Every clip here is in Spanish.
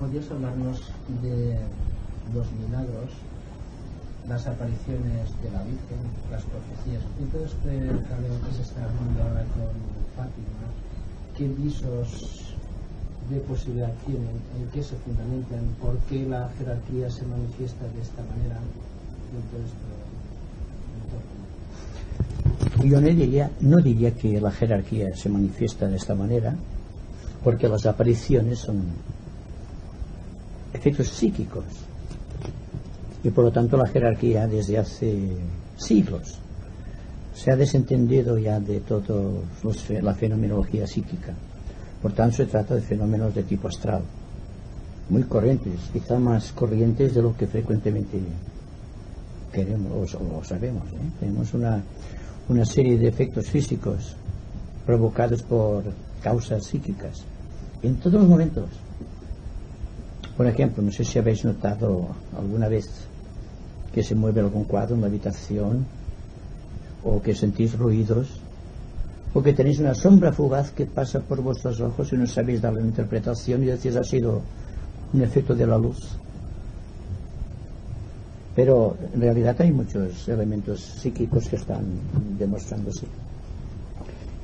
¿podrías hablarnos de los milagros, las apariciones de la Virgen, las profecías y todo este jaleo que se está armando ahora con Fátima? ¿Qué visos de posibilidad tienen? ¿En qué se fundamentan? ¿Por qué la jerarquía se manifiesta de esta manera? Yo no diría que la jerarquía se manifiesta de esta manera, porque las apariciones son efectos psíquicos y por lo tanto la jerarquía desde hace siglos se ha desentendido ya de toda la fenomenología psíquica. Por tanto se trata de fenómenos de tipo astral, muy corrientes, quizá más corrientes de lo que frecuentemente queremos o sabemos. Tenemos una serie de efectos físicos provocados por causas psíquicas en todos los momentos. Por ejemplo, no sé si habéis notado alguna vez que se mueve algún cuadro en la habitación, o que sentís ruidos, o que tenéis una sombra fugaz que pasa por vuestros ojos y no sabéis darle una interpretación y decís ha sido un efecto de la luz. Pero en realidad hay muchos elementos psíquicos que están demostrándose.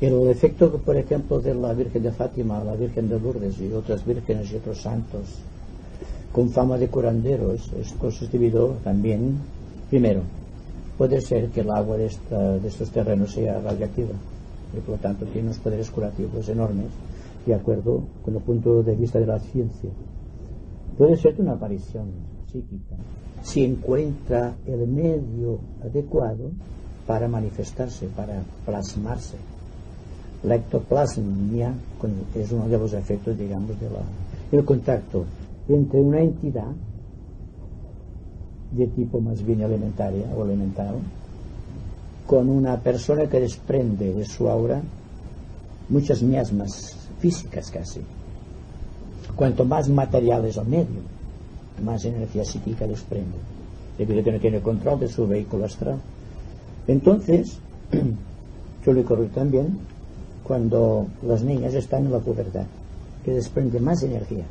El efecto, por ejemplo, de la Virgen de Fátima, la Virgen de Lourdes y otras vírgenes y otros santos con fama de curanderos, esto es debido también, primero, puede ser que el agua de estos terrenos sea radiactiva y por lo tanto tiene unos poderes curativos enormes, de acuerdo con el punto de vista de la ciencia. Puede ser una aparición psíquica si encuentra el medio adecuado para manifestarse, para plasmarse. La ectoplasmia es uno de los efectos, digamos, del contacto entre una entidad de tipo más bien elementaria o elemental con una persona que desprende de su aura muchas miasmas físicas casi. Cuanto más material es el medio, más energía psíquica desprende, debido a que no tiene control de su vehículo astral. Entonces, suele ocurrir también cuando las niñas están en la pubertad, que desprende más energía.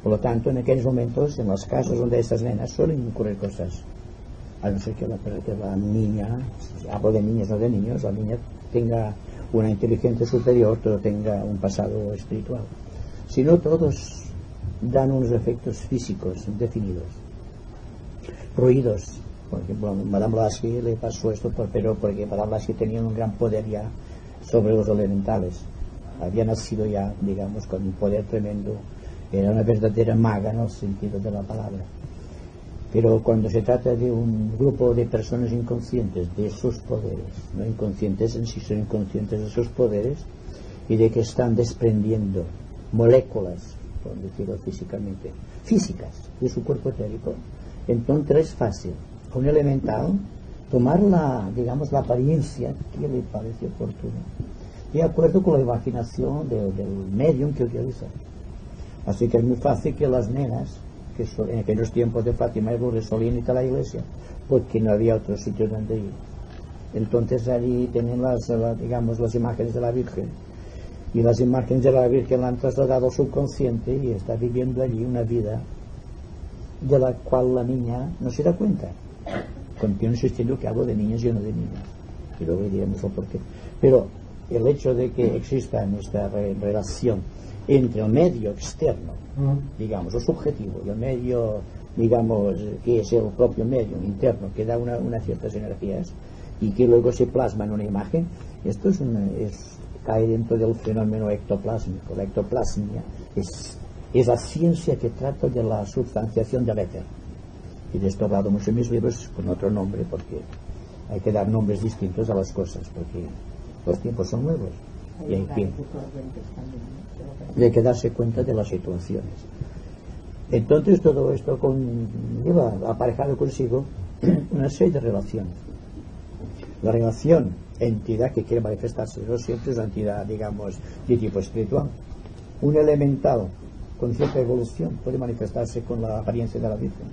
Por lo tanto, en aquellos momentos, en los casos donde estas nenas suelen ocurrir cosas, a no ser que la niña, hablo de niñas, no de niños, la niña tenga una inteligencia superior, pero tenga un pasado espiritual. Si no, todos dan unos efectos físicos definidos. Ruidos. Por ejemplo, a Madame Blavatsky le pasó esto, pero porque Madame Blavatsky tenía un gran poder ya sobre los elementales. Había nacido ya, digamos, con un poder tremendo. Era una verdadera maga en el sentido de la palabra. Pero cuando se trata de un grupo de personas inconscientes de sus poderes, no inconscientes en sí, son inconscientes de sus poderes y de que están desprendiendo moléculas, por decirlo físicamente, físicas de su cuerpo etérico, entonces es fácil a un elemental tomar la apariencia que le parece oportuna, de acuerdo con la imaginación del medium que utiliza. Así que es muy fácil que las nenas, que en aquellos tiempos de Fátima y Lourdes solían ir a la iglesia, porque no había otro sitio donde ir. Entonces allí tienen las imágenes de la Virgen. Y las imágenes de la Virgen la han trasladado al subconsciente y está viviendo allí una vida de la cual la niña no se da cuenta. Continúo insistiendo que hablo de niñas y no de niños. Y luego diremos el por qué. Pero el hecho de que exista esta relación entre el medio externo, digamos, lo subjetivo, y el medio, digamos, que es el propio medio interno, que da unas ciertas energías y que luego se plasma en una imagen, esto cae dentro del fenómeno ectoplásmico. La ectoplasmia es la ciencia que trata de la substanciación del éter. Y de esto he hablado mucho en mis libros con otro nombre, porque hay que dar nombres distintos a las cosas, porque los tiempos son nuevos. Y hay que darse cuenta de las situaciones. Entonces todo esto lleva aparejado consigo una serie de relaciones. La relación entidad que quiere manifestarse no siempre es una entidad, digamos, de tipo espiritual. Un elemental con cierta evolución puede manifestarse con la apariencia de la Virgen.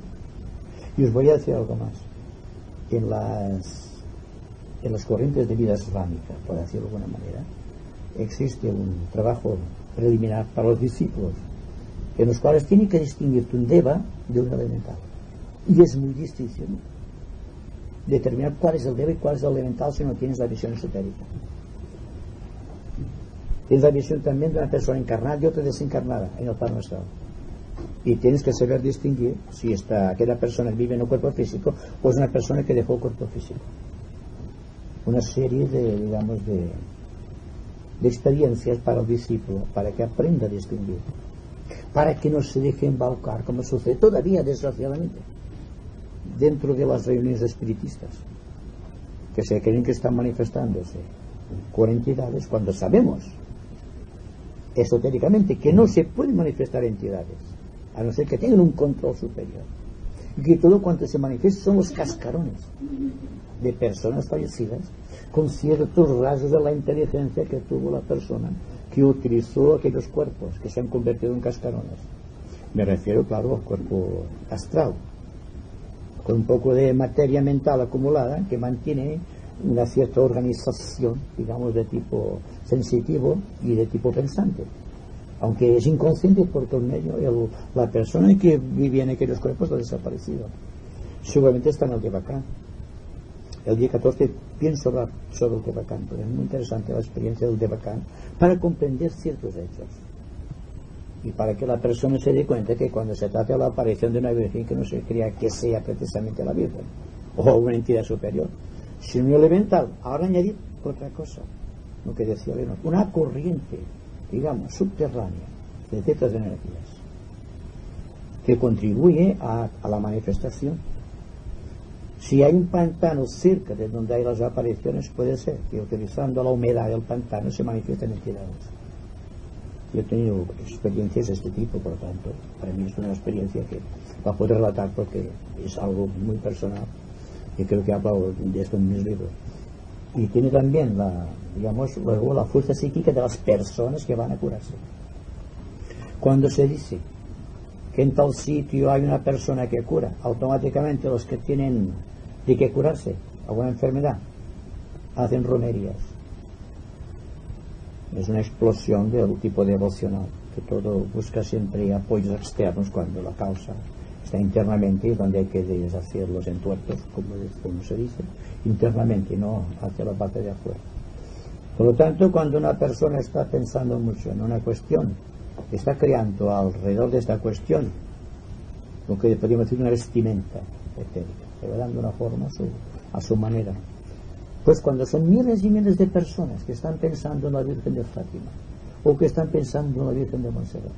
Y os voy a decir algo más. En las corrientes de vida islámica, por decirlo de alguna manera, existe un trabajo preliminar para los discípulos en los cuales tiene que distinguirte un deva de un elemental. Y es muy difícil determinar cuál es el deva y cuál es el elemental si no tienes la visión esotérica. Tienes la visión también de una persona encarnada y otra desencarnada en el plano astral. Y tienes que saber distinguir si aquella persona vive en un cuerpo físico o es una persona que dejó el cuerpo físico. Una serie de experiencias para el discípulo, para que aprenda a distinguir, para que no se deje embaucar, como sucede todavía desgraciadamente dentro de las reuniones espiritistas, que se creen que están manifestándose con entidades cuando sabemos esotéricamente que no se pueden manifestar entidades a no ser que tengan un control superior, y que todo cuanto se manifiesta son los cascarones de personas fallecidas con ciertos rasgos de la inteligencia que tuvo la persona que utilizó aquellos cuerpos que se han convertido en cascarones. Me refiero, claro, al cuerpo astral, con un poco de materia mental acumulada que mantiene una cierta organización, digamos, de tipo sensitivo y de tipo pensante, aunque es inconsciente porque el medio, la persona que vivía en aquellos cuerpos ha desaparecido. Seguramente está en el Devacán. El día 14 pienso hablar sobre el Devacán, porque es muy interesante la experiencia del Devacán para comprender ciertos hechos y para que la persona se dé cuenta que cuando se trata de la aparición de una virgen, que no se crea que sea precisamente la virgen o una entidad superior, sino un elemental. Ahora añadir otra cosa, lo que decía Leonor, una corriente, digamos, subterránea de ciertas energías que contribuye a la manifestación. Si hay un pantano cerca de donde hay las apariciones, puede ser que utilizando la humedad del pantano se manifiesten entidades. Yo he tenido experiencias de este tipo, por lo tanto, para mí es una experiencia que la puedo relatar porque es algo muy personal y creo que he hablado de esto en mis libros. Y tiene también luego la fuerza psíquica de las personas que van a curarse. Cuando se dice que en tal sitio hay una persona que cura, automáticamente los que tienen de que curarse alguna enfermedad hacen romerías. Es una explosión del tipo devocional, que todo busca siempre apoyos externos cuando la causa está internamente y donde hay que deshacer los entuertos, como se dice, internamente, no hacia la parte de afuera. Por lo tanto, cuando una persona está pensando mucho en una cuestión, está creando alrededor de esta cuestión lo que podríamos decir una vestimenta etérica, le va dando una forma a su manera. Pues cuando son miles y miles de personas que están pensando en la Virgen de Fátima o que están pensando en la Virgen de Montserrat,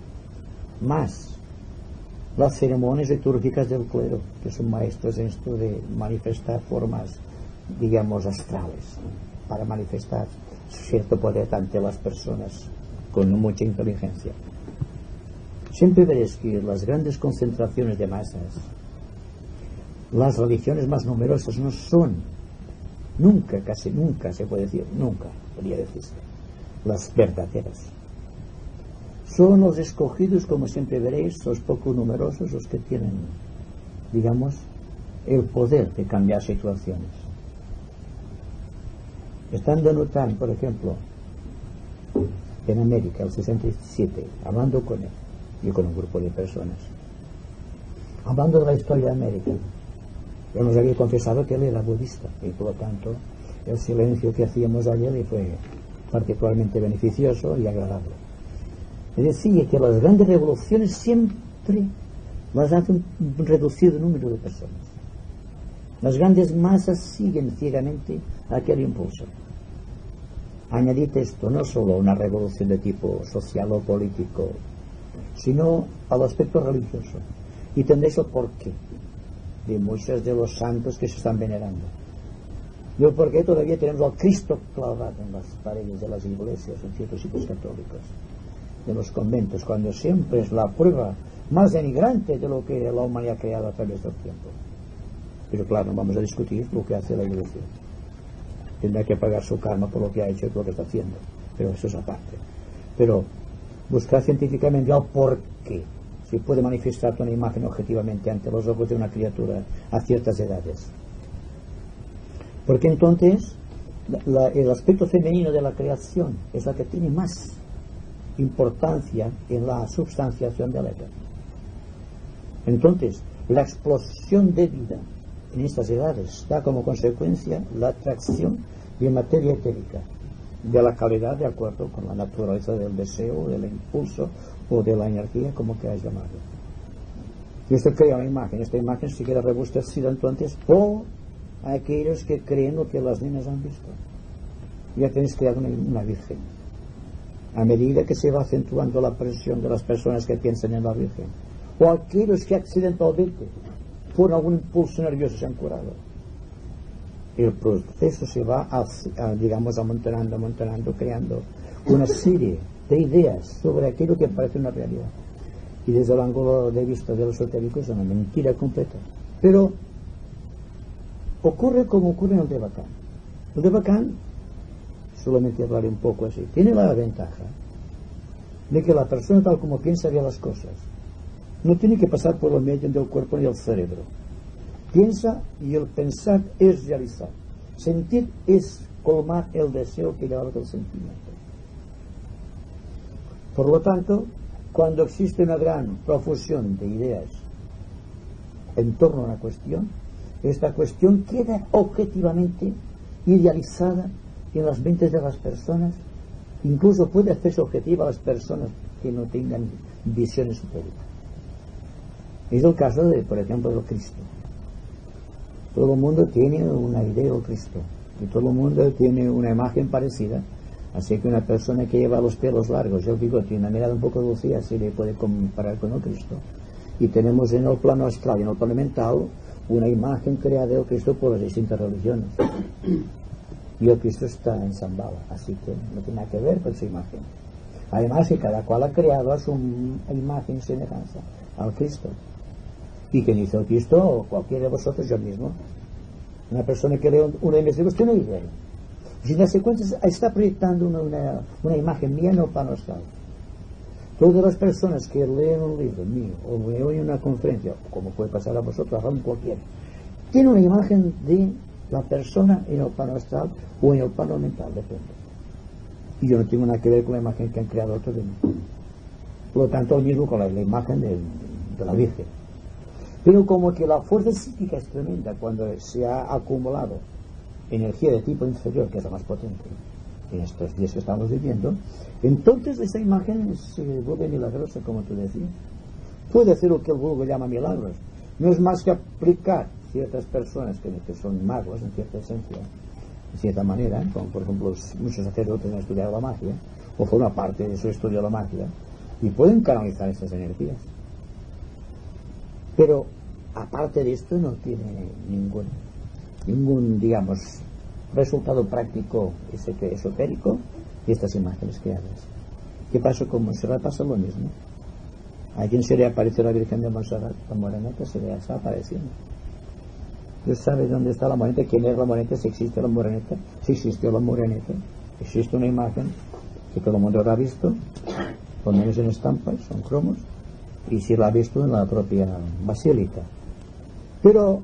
más las ceremonias litúrgicas del clero, que son maestros en esto de manifestar formas, digamos, astrales, para manifestar cierto poder ante las personas con mucha inteligencia. Siempre veréis que las grandes concentraciones de masas, las religiones más numerosas no son nunca, casi nunca se puede decir, nunca podría decirse, las verdaderas. Son los escogidos, como siempre veréis, los poco numerosos, los que tienen, digamos, el poder de cambiar situaciones. Estando en OTAN, por ejemplo, en América, el 67, hablando con él, yo con un grupo de personas, hablando de la historia de América, yo nos había confesado que él era budista y por lo tanto el silencio que hacíamos ayer le fue particularmente beneficioso y agradable. Me decía que las grandes revoluciones siempre las hace un reducido número de personas. Las grandes masas siguen ciegamente aquel impulso. Añadid esto, no solo una revolución de tipo social o político, sino al aspecto religioso. Y tendréis el porqué de muchos de los santos que se están venerando. Y el porqué todavía tenemos al Cristo clavado en las paredes de las iglesias, en ciertos sitios católicos, de los conventos, cuando siempre es la prueba más denigrante de lo que la humanidad ha creado a través del tiempo. Pero claro, no vamos a discutir lo que hace la iglesia. Tendrá que pagar su karma por lo que ha hecho y por lo que está haciendo, pero eso es aparte. Pero buscar científicamente el porqué se puede manifestar una imagen objetivamente ante los ojos de una criatura a ciertas edades. Porque entonces el aspecto femenino de la creación es la que tiene más importancia en la substanciación del éter. Entonces, la explosión de vida en estas edades da como consecuencia la atracción de materia etérica de la calidad de acuerdo con la naturaleza del deseo, del impulso o de la energía, como queráis llamarlo. Y esto crea una imagen. Esta imagen se queda rebustecida entonces por aquellos que creen lo que las niñas han visto. Ya tenéis creado una virgen. A medida que se va acentuando la presión de las personas que piensan en la virgen, o aquellos que accidentalmente por algún impulso nervioso se han curado, el proceso se va digamos amontonando, creando una serie de ideas sobre aquello que parece una realidad, y desde el ángulo de vista de los esotéricos es una mentira completa. Pero ocurre como ocurre en el Devachan. El Devachan, solamente hablaré un poco así, tiene la ventaja de que la persona, tal como piensa ve las cosas, no tiene que pasar por el medio del cuerpo ni del cerebro. Piensa, y el pensar es realizar. Sentir es colmar el deseo que lleva del sentimiento. Por lo tanto, cuando existe una gran profusión de ideas en torno a una cuestión, esta cuestión queda objetivamente idealizada en las mentes de las personas. Incluso puede hacerse objetiva a las personas que no tengan visión esotérica. Es el caso de, por ejemplo, del Cristo. Todo el mundo tiene una idea del Cristo y todo el mundo tiene una imagen parecida. Así que una persona que lleva los pelos largos, yo digo, tiene una mirada un poco dulce, así le puede comparar con el Cristo. Y tenemos en el plano astral y en el plano mental una imagen creada del Cristo por las distintas religiones. Y el Cristo está ensambado, así que no tiene nada que ver con su imagen. Además, que cada cual ha creado a su imagen y semejanza al Cristo. Y quien hizo el Cristo, o cualquiera de vosotros, yo mismo. Una persona que lee uno de mis libros tiene idea. Y sin darse cuenta está proyectando una imagen mía en el plano astral. Todas las personas que leen un libro mío o me oyen una conferencia, como puede pasar a vosotros, a cualquiera, tiene una imagen de la persona en el plano astral o en el plano mental, depende. Y yo no tengo nada que ver con la imagen que han creado otros de mí. Por lo tanto, lo mismo con la imagen de la Virgen. Pero como que la fuerza psíquica es tremenda cuando se ha acumulado energía de tipo inferior, que es la más potente en estos días que estamos viviendo, entonces esa imagen se vuelve milagrosa, como tú decías. Puede hacer lo que el vulgo llama milagros. No es más que aplicar ciertas personas que son magos en cierta esencia, de cierta manera, como por ejemplo muchos sacerdotes han estudiado la magia o forma parte de su estudio de la magia, y pueden canalizar estas energías. Pero aparte de esto no tiene ningún digamos resultado práctico esotérico de estas imágenes creadas. ¿Qué pasa con Montserrat? Pasa lo mismo. ¿A quién se le apareció la Virgen de Montserrat? La moreneta se le está apareciendo. Dios sabe dónde está la moreneta, quién es la moreneta, si existe la moreneta, si existió la moreneta. Existe una imagen que todo el mundo habrá visto, por menos en estampas, son cromos, y si la ha visto en la propia basílica. Pero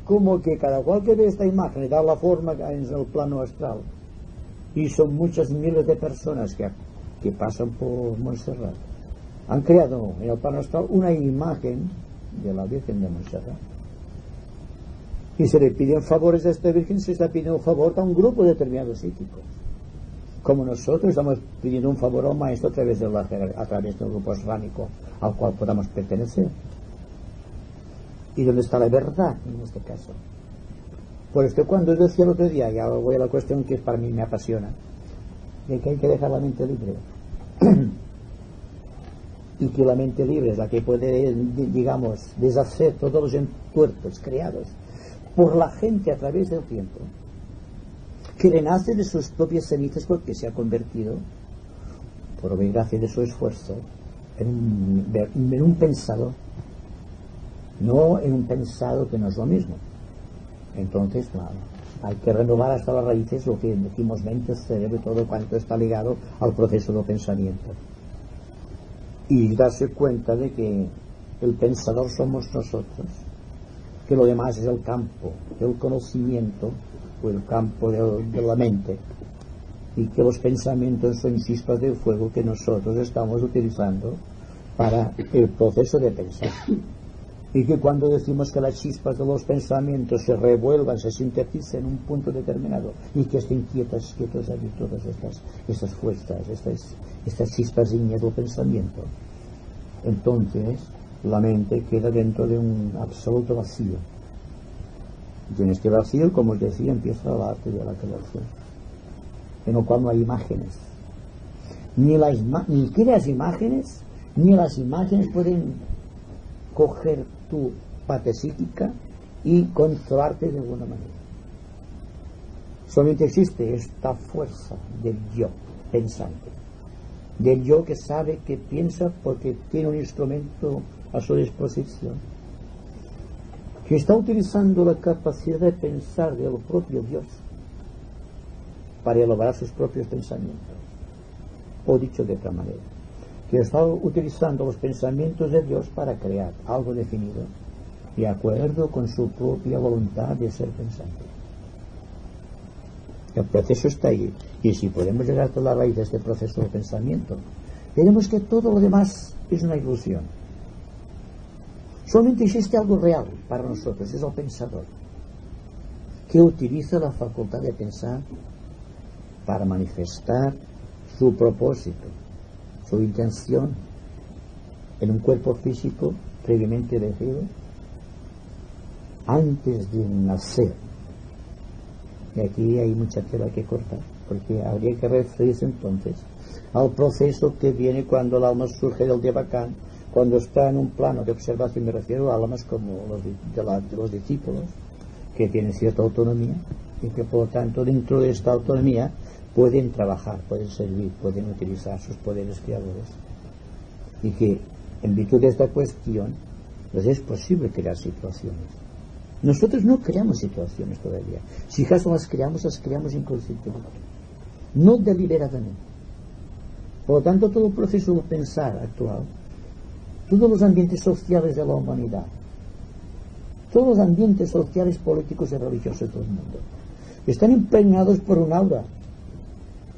como que cada cual que ve esta imagen y da la forma en el plano astral, y son muchas miles de personas que pasan por Montserrat, han creado en el plano astral una imagen de la Virgen de Montserrat, y se le piden favores a esta Virgen. Se está pidiendo un favor a un grupo determinado psíquico, como nosotros estamos pidiendo un favor al maestro a través del grupo asránico al cual podamos pertenecer. ¿Y dónde está la verdad en este caso? Por esto, cuando yo decía el otro día, ya voy a la cuestión que para mí me apasiona, de que hay que dejar la mente libre y que la mente libre es la que puede, digamos, deshacer todos los entuertos creados por la gente a través del tiempo, que renace de sus propias cenizas porque se ha convertido, por gracia de su esfuerzo, en un pensador, no en un pensado que no es lo mismo. Entonces, claro, hay que renovar hasta las raíces lo que decimos mente, cerebro y todo cuanto está ligado al proceso de pensamiento, y darse cuenta de que el pensador somos nosotros, que lo demás es el campo del conocimiento o el campo de la mente, y que los pensamientos son chispas de fuego que nosotros estamos utilizando para el proceso de pensar, y que cuando decimos que las chispas de los pensamientos se revuelvan, se sinteticen en un punto determinado y que estén quietos allí todas estas fuerzas, estas chispas ígneas del pensamiento, entonces la mente queda dentro de un absoluto vacío, y en este vacío, como os decía, empieza el arte de la creación, en el cual no hay imágenes, ni creas imágenes, ni las imágenes pueden coger tu parte psíquica y controlarte de alguna manera. Solamente existe esta fuerza del yo pensante, del yo que sabe, que piensa porque tiene un instrumento a su disposición, que está utilizando la capacidad de pensar del propio Dios para elaborar sus propios pensamientos, o dicho de otra manera, que está utilizando los pensamientos de Dios para crear algo definido de acuerdo con su propia voluntad de ser pensante. El proceso está ahí, y si podemos llegar a la raíz de este proceso de pensamiento, veremos que todo lo demás es una ilusión. Solamente existe algo real para nosotros, es el pensador, que utiliza la facultad de pensar para manifestar su propósito, su intención en un cuerpo físico previamente elegido antes de nacer. Y aquí hay mucha tela que cortar, porque habría que referirse entonces al proceso que viene cuando el alma surge del Devacán, cuando está en un plano de observación. Me refiero a almas como de los discípulos, que tienen cierta autonomía y que por lo tanto dentro de esta autonomía pueden trabajar, pueden servir, pueden utilizar sus poderes creadores, y que en virtud de esta cuestión pues es posible crear situaciones. Nosotros no creamos situaciones todavía, si acaso las creamos inconscientemente, no deliberadamente. Por lo tanto, todo el proceso de pensar actual, todos los ambientes sociales de la humanidad, todos los ambientes sociales, políticos y religiosos de todo el mundo están impregnados por un aura,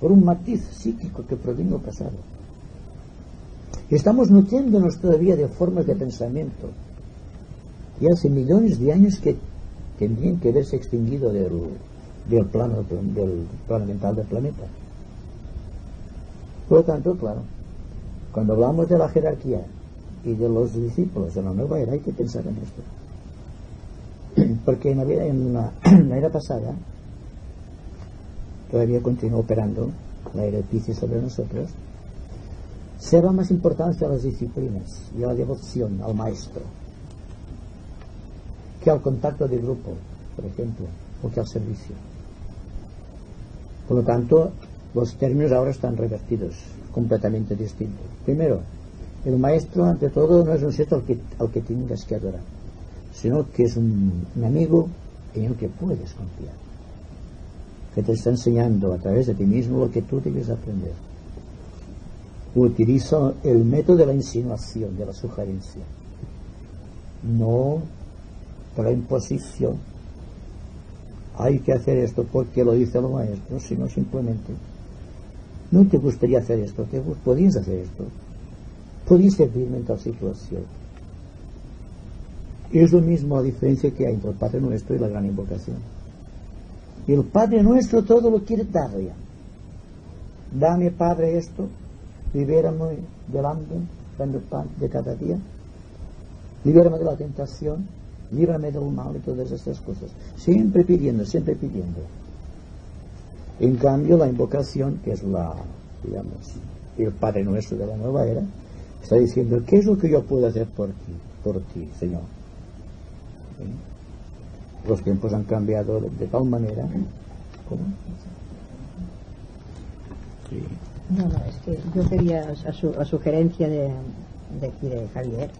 por un matiz psíquico que proviene del pasado. Estamos nutriéndonos todavía de formas de pensamiento y hace millones de años que tendrían que haberse extinguido del plano mental del planeta. Por lo tanto, claro, cuando hablamos de la jerarquía y de los discípulos de la nueva era, hay que pensar en esto, porque en la era pasada todavía continúa operando la era de Piscis sobre nosotros. Se da más importancia a las disciplinas y a la devoción al maestro que al contacto de grupo, por ejemplo, o que al servicio. Por lo tanto, los términos ahora están revertidos, completamente distintos. Primero, el maestro, ante todo, no es un ser al que tengas que adorar, sino que es un amigo en el que puedes confiar, que te está enseñando a través de ti mismo lo que tú debes aprender. Utiliza el método de la insinuación, de la sugerencia, no de la imposición. Hay que hacer esto porque lo dice el maestro, sino simplemente, ¿no te gustaría hacer esto? ¿Podrías hacer esto? ¿Podrías servirme en tal situación? Es lo mismo a diferencia que hay entre el Padre Nuestro y la gran invocación. Y el Padre Nuestro todo lo quiere darle. Dame, Padre, esto, libérame del hambre, dame el pan de cada día, libérame de la tentación, líbrame del mal y todas estas cosas. Siempre pidiendo, siempre pidiendo. En cambio, la invocación, que es el Padre Nuestro de la nueva era, está diciendo, ¿qué es lo que yo puedo hacer por ti, Señor? ¿Sí? Los tiempos han cambiado de tal manera. ¿Cómo? Sí. No, es que yo quería, a sugerencia de aquí de Javier,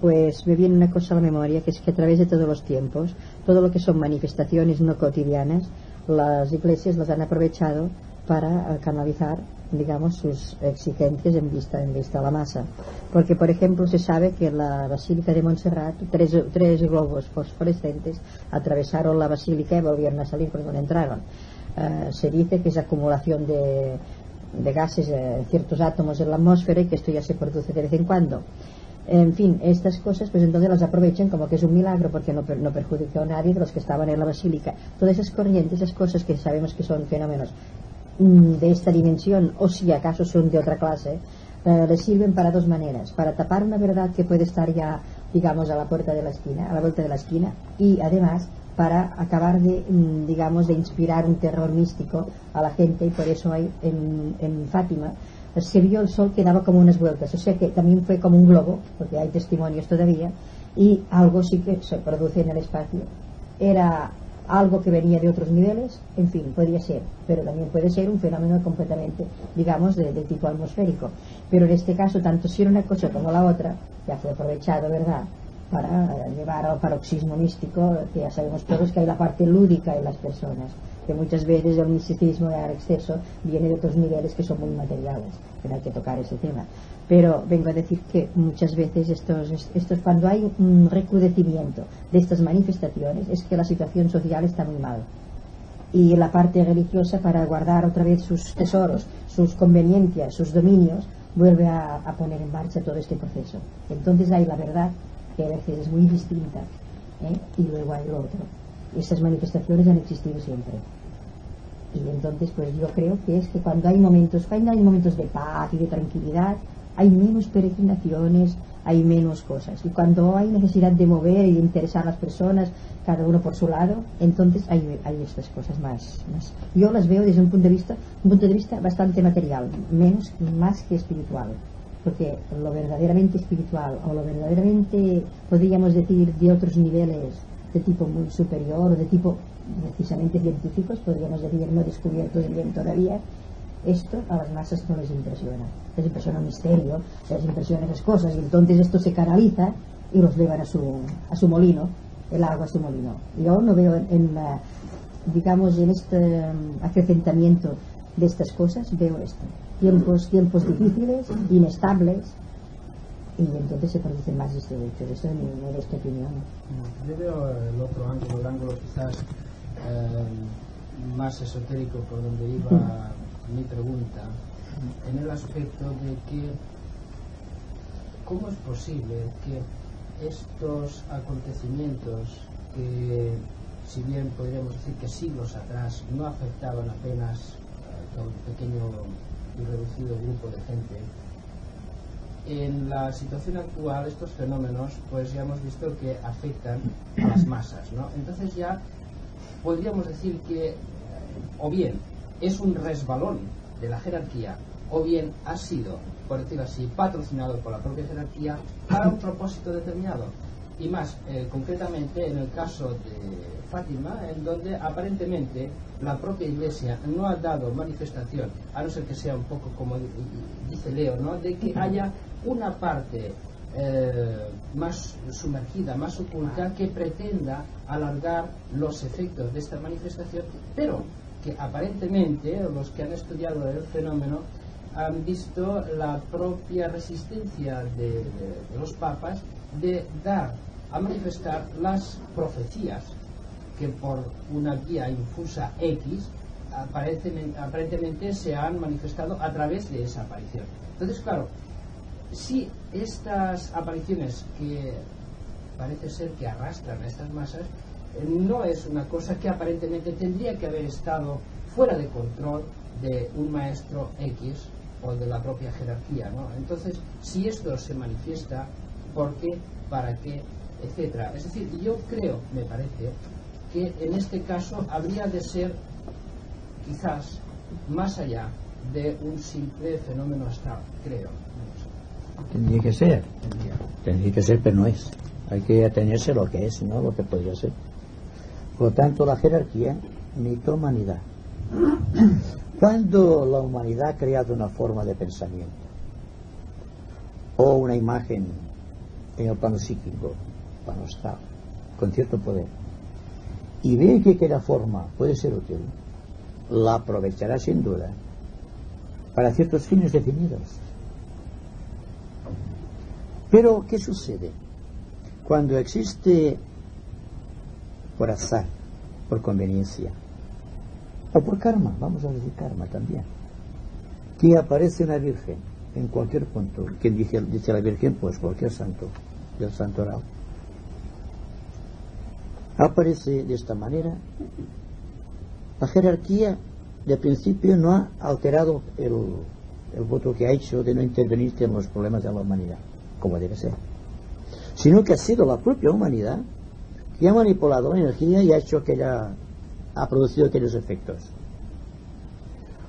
pues me viene una cosa a la memoria, que es que a través de todos los tiempos, todo lo que son manifestaciones no cotidianas, las iglesias las han aprovechado para canalizar, digamos, sus exigencias en vista a la masa. Porque, por ejemplo, se sabe que en la Basílica de Montserrat tres globos fosforescentes atravesaron la basílica y volvieron a salir por donde entraron. se dice que es acumulación de gases, ciertos átomos en la atmósfera, y que esto ya se produce de vez en cuando. En fin, estas cosas pues entonces las aprovechan como que es un milagro, porque no perjudicó a nadie de los que estaban en la basílica. Todas esas corrientes, esas cosas que sabemos que son fenómenos de esta dimensión, o si acaso son de otra clase, les sirven para dos maneras: para tapar una verdad que puede estar ya, digamos, a la vuelta de la esquina, y además para acabar de, digamos, de inspirar un terror místico a la gente. Y por eso hay en Fátima se vio el sol que daba como unas vueltas, o sea que también fue como un globo, porque hay testimonios todavía, y algo sí que se produce en el espacio. Era algo que venía de otros niveles, en fin, podría ser, pero también puede ser un fenómeno completamente, digamos, de tipo atmosférico. Pero en este caso, tanto si era una cosa como la otra, ya fue aprovechado, ¿verdad?, para llevar al paroxismo místico, que ya sabemos todos que hay la parte lúdica en las personas, que muchas veces el misticismo al exceso viene de otros niveles que son muy materiales, que no hay que tocar ese tema. Pero vengo a decir que muchas veces estos cuando hay un recrudecimiento de estas manifestaciones, es que la situación social está muy mal, y la parte religiosa, para guardar otra vez sus tesoros, sus conveniencias, sus dominios, vuelve a poner en marcha todo este proceso. Entonces hay la verdad, que a veces es muy distinta, y luego hay lo otro. Esas manifestaciones han existido siempre, y entonces pues yo creo que es que cuando hay momentos de paz y de tranquilidad, hay menos peregrinaciones, hay menos cosas, y cuando hay necesidad de mover y de interesar a las personas, cada uno por su lado, entonces hay estas cosas más. Yo las veo desde un punto de vista bastante material, más que espiritual, porque lo verdaderamente espiritual, o lo verdaderamente, podríamos decir, de otros niveles de tipo muy superior, o de tipo precisamente científicos, podríamos decir, no descubiertos bien todavía, esto a las masas no les impresiona un misterio, les impresiona esas cosas, y entonces esto se canaliza y los llevan a su molino, el agua a su molino. Yo no veo digamos, en este acrecentamiento de estas cosas, veo esto: tiempos difíciles, inestables, y entonces se producen más distribuidos. Esto es mi modesta opinión. Yo veo el otro ángulo, el ángulo quizás más esotérico, por donde iba mi pregunta, en el aspecto de que ¿cómo es posible que estos acontecimientos, que si bien podríamos decir que siglos atrás no afectaban apenas a un pequeño y reducido grupo de gente, en la situación actual estos fenómenos pues ya hemos visto que afectan a las masas, ¿no? Entonces ya podríamos decir que o bien es un resbalón de la jerarquía, o bien ha sido, por decirlo así, patrocinado por la propia jerarquía para un propósito determinado. Y más concretamente en el caso de Fátima, en donde aparentemente la propia Iglesia no ha dado manifestación, a no ser que sea un poco como dice Leo, ¿no?, de que haya una parte más sumergida, más oculta, que pretenda alargar los efectos de esta manifestación, pero que aparentemente los que han estudiado el fenómeno han visto la propia resistencia de los papas de dar a manifestar las profecías que por una guía infusa X aparentemente se han manifestado a través de esa aparición. Entonces, claro, si estas apariciones, que parece ser que arrastran a estas masas, no es una cosa que aparentemente tendría que haber estado fuera de control de un maestro X o de la propia jerarquía, ¿no? Entonces, si esto se manifiesta, ¿por qué? ¿Para qué? Etcétera. Es decir, yo creo, me parece, que en este caso habría de ser quizás más allá de un simple fenómeno astral, creo. Tendría que ser, pero no es. Hay que atenerse a lo que es, no lo que podría ser. Por lo tanto, la jerarquía, mito-humanidad. Cuando la humanidad ha creado una forma de pensamiento o una imagen en el plano psíquico, plano astral, con cierto poder, y ve que aquella forma puede ser útil, la aprovechará sin duda para ciertos fines definidos. Pero, ¿qué sucede? Cuando existe, por azar, por conveniencia, o por karma, vamos a decir karma también, que aparece una virgen en cualquier punto. Quien dice la virgen, pues cualquier santo del santoral. Aparece de esta manera. La jerarquía de principio no ha alterado el voto que ha hecho de no intervenir en los problemas de la humanidad, como debe ser, sino que ha sido la propia humanidad que ha manipulado la energía y ha producido aquellos efectos.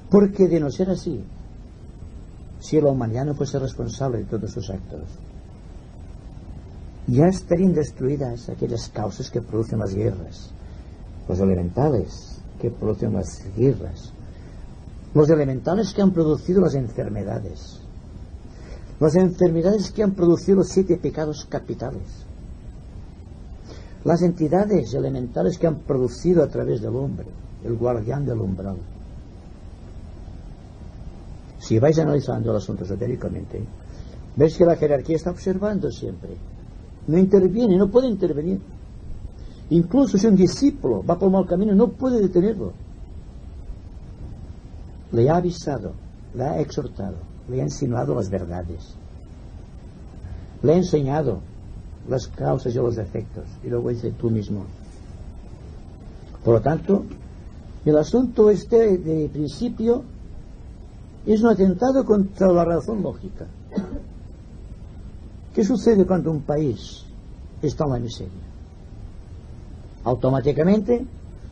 Porque de no ser así, si la humanidad no fuese responsable de todos sus actos, ya estarían destruidas aquellas causas que producen las guerras, los elementales que producen las guerras, los elementales que han producido las enfermedades que han producido los 7 pecados capitales, las entidades elementales que han producido a través del hombre, el guardián del umbral. Si vais analizando el asunto esotéricamente, veis que la jerarquía está observando siempre, no interviene, no puede intervenir. Incluso si un discípulo va por mal camino, no puede detenerlo. Le ha avisado, le ha exhortado, le ha insinuado las verdades, le ha enseñado las causas y los efectos, y luego dice tú mismo. Por lo tanto, el asunto de principio es un atentado contra la razón lógica. ¿Qué sucede cuando un país está en la miseria? Automáticamente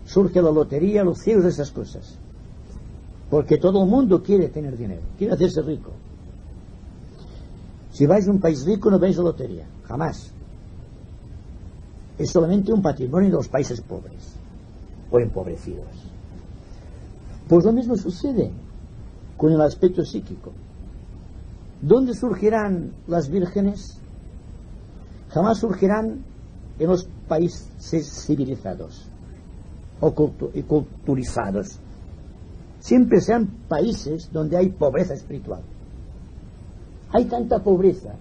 surge la lotería, los cielos, esas cosas, porque todo el mundo quiere tener dinero, quiere hacerse rico. Si vais a un país rico no veis la lotería, jamás. Es solamente un patrimonio de los países pobres o empobrecidos. Pues lo mismo sucede con el aspecto psíquico. ¿Dónde surgirán las vírgenes? Jamás surgirán en los países civilizados y culturizados. Siempre sean países donde hay pobreza espiritual. Hay tanta pobreza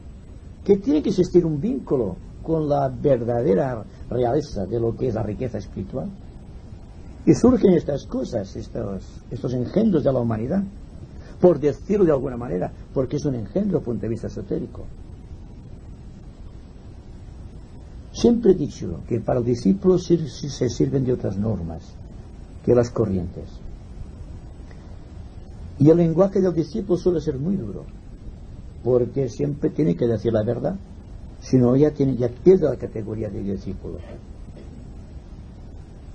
que tiene que existir un vínculo con la verdadera realeza de lo que es la riqueza espiritual. Y surgen estas cosas, estos engendros de la humanidad, por decirlo de alguna manera, porque es un engendro desde el punto de vista esotérico. Siempre he dicho que para el discípulo se sirven de otras normas que las corrientes. Y el lenguaje del discípulo suele ser muy duro, porque siempre tiene que decir la verdad, si no ya pierde la categoría de discípulo.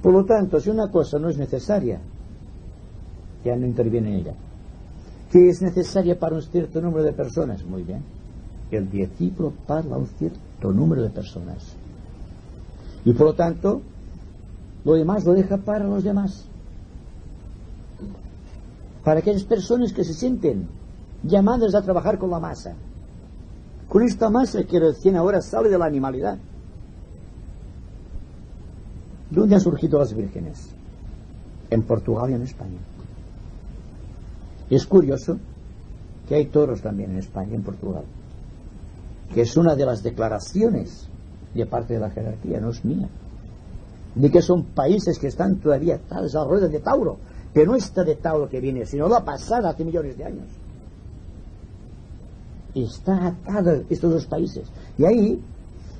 Por lo tanto, si una cosa no es necesaria, ya no interviene en ella. Que es necesaria para un cierto número de personas, muy bien, el discípulo para un cierto número de personas, y por lo tanto lo demás lo deja para los demás, para aquellas personas que se sienten llamadas a trabajar con la masa, con esta masa que recién ahora sale de la animalidad. ¿Dónde han surgido las vírgenes? En Portugal y en España. Es curioso que hay toros también en España y en Portugal, que es una de las declaraciones de parte de la jerarquía, no es mía, de que son países que están todavía atados a la rueda de Tauro, pero no esta de Tauro que viene, sino la pasada hace millones de años. Está atado estos dos países, y ahí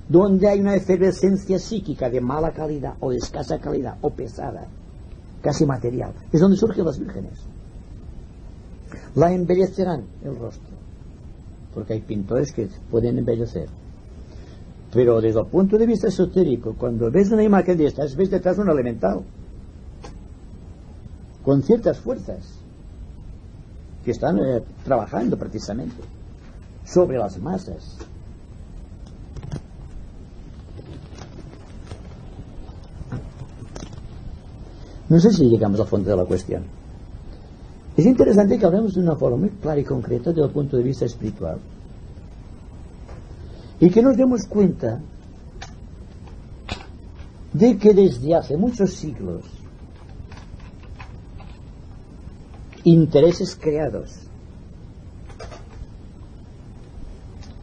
donde hay una efervescencia psíquica de mala calidad o de escasa calidad o pesada, casi material, es donde surgen las vírgenes. La embellecerán el rostro, porque hay pintores que pueden embellecer, pero desde el punto de vista esotérico, cuando ves una imagen de estas, ves detrás un elemental con ciertas fuerzas que están trabajando precisamente sobre las masas. No sé si llegamos al fondo de la cuestión. Es interesante que hablemos de una forma muy clara y concreta desde el punto de vista espiritual, y que nos demos cuenta de que desde hace muchos siglos intereses creados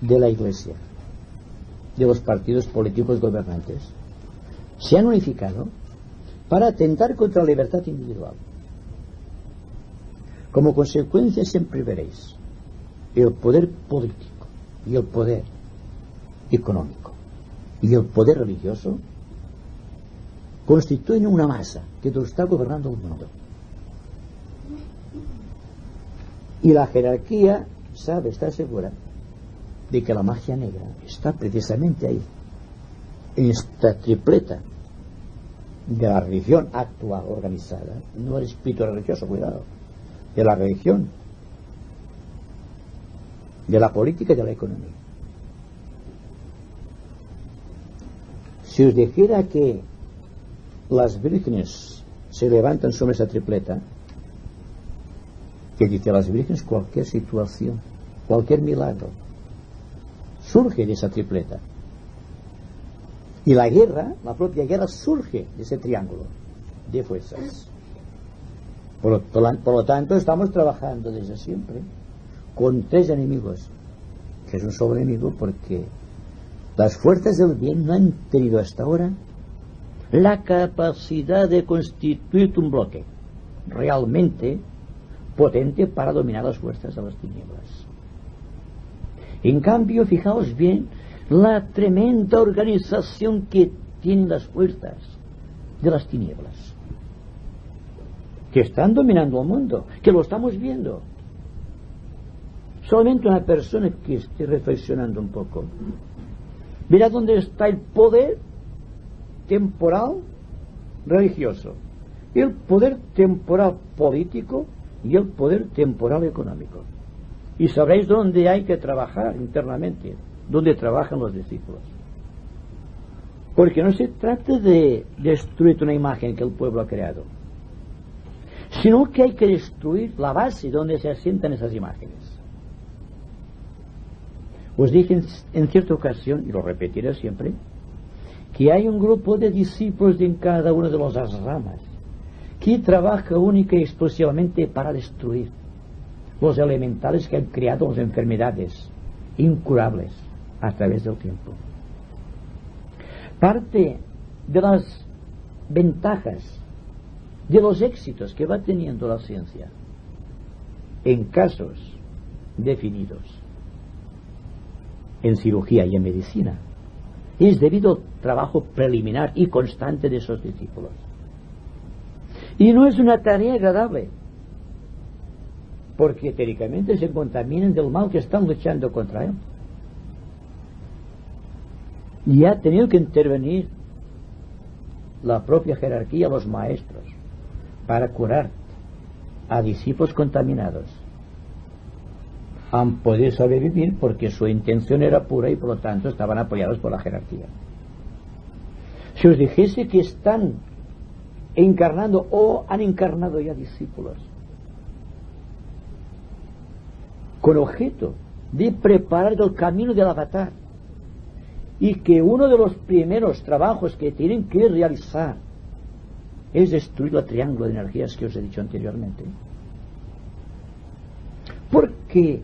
de la Iglesia, de los partidos políticos gobernantes, se han unificado para atentar contra la libertad individual. Como consecuencia siempre veréis el poder político y el poder económico y el poder religioso constituyen una masa que lo está gobernando el mundo. Y la jerarquía está segura de que la magia negra está precisamente ahí, en esta tripleta de la religión actual organizada, no el espíritu religioso, cuidado, de la religión, de la política y de la economía. Si os dijera que las vírgenes se levantan sobre esa tripleta, que dice las vírgenes, cualquier situación, cualquier milagro surge de esa tripleta. Y la guerra, la propia guerra, surge de ese triángulo de fuerzas. Por lo tanto, estamos trabajando desde siempre con tres enemigos, que es un solo enemigo, porque las fuerzas del bien no han tenido hasta ahora la capacidad de constituir un bloque realmente potente para dominar las fuerzas de las tinieblas. En cambio, fijaos bien la tremenda organización que tienen las fuerzas de las tinieblas, que están dominando el mundo, que lo estamos viendo. Solamente una persona que esté reflexionando un poco verá dónde está el poder temporal religioso, el poder temporal político y el poder temporal económico. Y sabréis dónde hay que trabajar internamente, dónde trabajan los discípulos. Porque no se trata de destruir una imagen que el pueblo ha creado, sino que hay que destruir la base donde se asientan esas imágenes. Os dije en cierta ocasión, y lo repetiré siempre, que hay un grupo de discípulos en cada una de las ramas que trabaja única y exclusivamente para destruir los elementales que han creado las enfermedades incurables a través del tiempo. Parte de las ventajas, de los éxitos que va teniendo la ciencia en casos definidos, en cirugía y en medicina, es debido al trabajo preliminar y constante de esos discípulos. Y no es una tarea agradable, porque teóricamente se contaminan del mal que están luchando contra él. Y ha tenido que intervenir la propia jerarquía, los maestros, para curar a discípulos contaminados. Han podido sobrevivir porque su intención era pura y por lo tanto estaban apoyados por la jerarquía. Si os dijese que están encarnando o han encarnado ya discípulos con objeto de preparar el camino del avatar, y que uno de los primeros trabajos que tienen que realizar es destruir el triángulo de energías que os he dicho anteriormente. Porque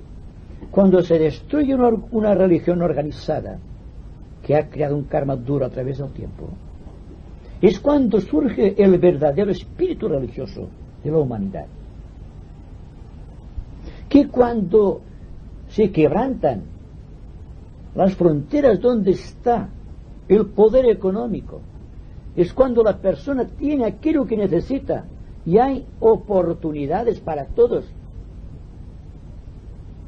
cuando se destruye una religión organizada que ha creado un karma duro a través del tiempo, es cuando surge el verdadero espíritu religioso de la humanidad. Que cuando se quebrantan las fronteras donde está el poder económico, es cuando la persona tiene aquello que necesita y hay oportunidades para todos,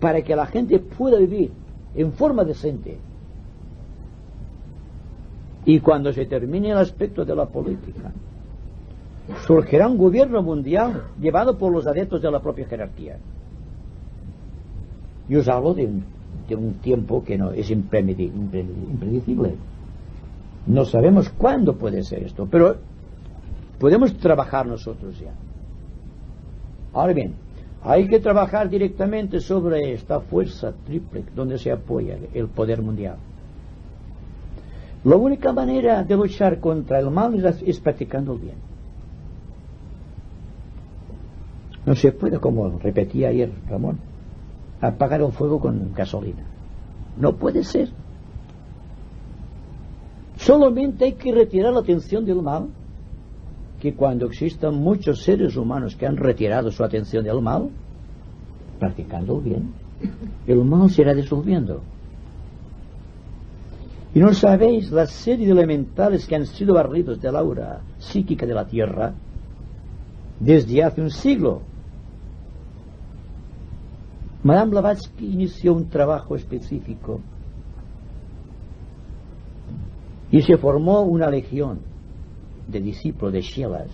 para que la gente pueda vivir en forma decente. Y cuando se termine el aspecto de la política, surgirá un gobierno mundial llevado por los adeptos de la propia jerarquía. Y os hablo de un tiempo que no es impredecible. No sabemos cuándo puede ser esto, pero podemos trabajar nosotros ya. Ahora bien, hay que trabajar directamente sobre esta fuerza triple donde se apoya el poder mundial. La única manera de luchar contra el mal es practicando el bien. No se puede, como repetía ayer Ramón, apagar el fuego con gasolina. No puede ser. Solamente hay que retirar la atención del mal, que cuando existan muchos seres humanos que han retirado su atención del mal, practicando el bien, el mal se irá disolviendo. Y no sabéis la serie de elementales que han sido barridos del aura psíquica de la Tierra desde hace un siglo. Madame Blavatsky inició un trabajo específico y se formó una legión de discípulos de Shelas